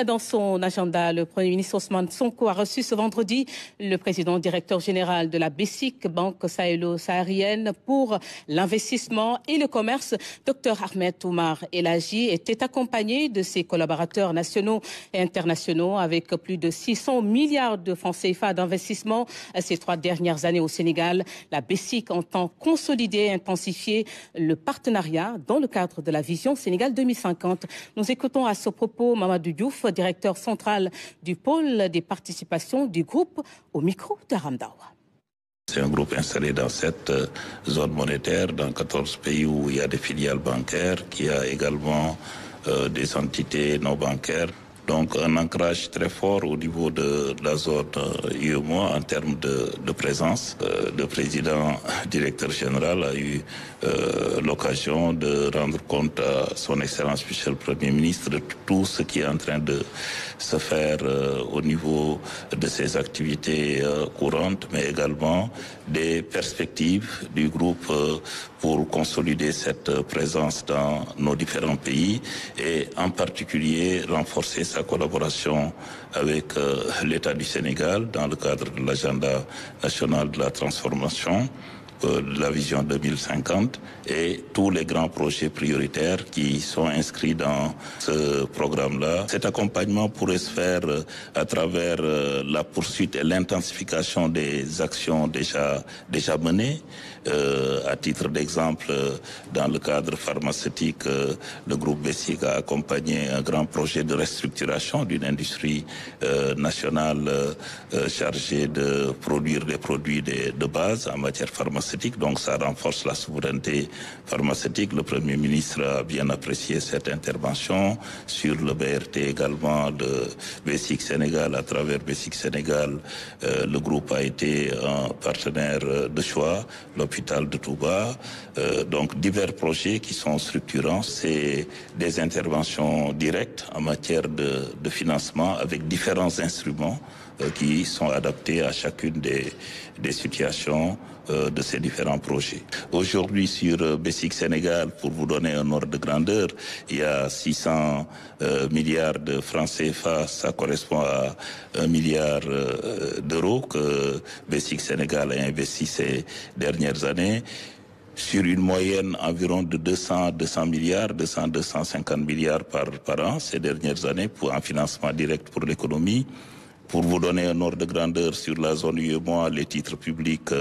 Dans son agenda, le Premier ministre Ousmane Sonko a reçu ce vendredi le président directeur général de la BESIC, Banque sahélo-saharienne pour l'investissement et le commerce. Dr Ahmed Oumar Elhaji était accompagné de ses collaborateurs nationaux et internationaux avec plus de 600 milliards de francs CFA d'investissement ces 3 dernières années au Sénégal. La BESIC entend consolider et intensifier le partenariat dans le cadre de la vision Sénégal 2050. Nous écoutons à ce propos Mamadou Diouf, directeur central du pôle des participations du groupe, au micro de Ramdawa. C'est un groupe installé dans cette zone monétaire, dans 14 pays où il y a des filiales bancaires, qui a également des entités non bancaires. Donc un ancrage très fort au niveau de la zone UEMOA en termes de présence. Le président directeur général a eu l'occasion de rendre compte à son Excellence Monsieur le Premier ministre de tout ce qui est en train de se faire au niveau de ses activités courantes, mais également des perspectives du groupe pour consolider cette présence dans nos différents pays et en particulier renforcer sa collaboration avec l'État du Sénégal dans le cadre de l'agenda national de la transformation, de la vision 2050 et tous les grands projets prioritaires qui sont inscrits dans ce programme-là. Cet accompagnement pourrait se faire à travers la poursuite et l'intensification des actions déjà menées. À titre d'exemple, dans le cadre pharmaceutique, le groupe BESIC a accompagné un grand projet de restructuration d'une industrie nationale chargée de produire des produits de base en matière pharmaceutique. Donc ça renforce la souveraineté pharmaceutique. Le Premier ministre a bien apprécié cette intervention. Sur le BRT également de BESIC Sénégal, à travers BESIC Sénégal, le groupe a été un partenaire de choix. L'hôpital de Touba, donc divers projets qui sont structurants. C'est des interventions directes en matière de financement avec différents instruments qui sont adaptés à chacune des situations de ces différents projets. Aujourd'hui, sur BESIC Sénégal, pour vous donner un ordre de grandeur, il y a 600 milliards de francs CFA, ça correspond à 1 milliard d'euros que BESIC Sénégal a investi ces dernières années, sur une moyenne environ de 200 milliards, 250 milliards par an ces dernières années pour un financement direct pour l'économie. Pour vous donner un ordre de grandeur sur la zone UEMOA, les titres publics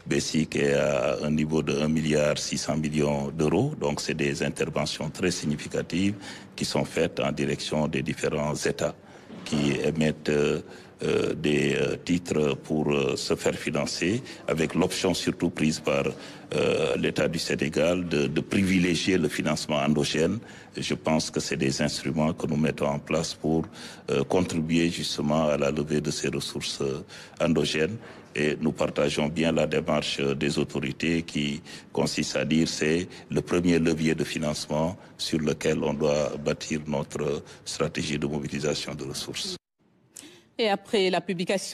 BESIC est à un niveau de 1 milliard 600 millions d'euros. Donc c'est des interventions très significatives qui sont faites en direction des différents États qui émettent des titres pour se faire financer, avec l'option surtout prise par l'État du Sénégal de privilégier le financement endogène. Je pense que c'est des instruments que nous mettons en place pour contribuer justement à la levée de ces ressources endogènes. Et nous partageons bien la démarche des autorités qui consiste à dire c'est le premier levier de financement sur lequel on doit bâtir notre stratégie de mobilisation de ressources. Et après la publication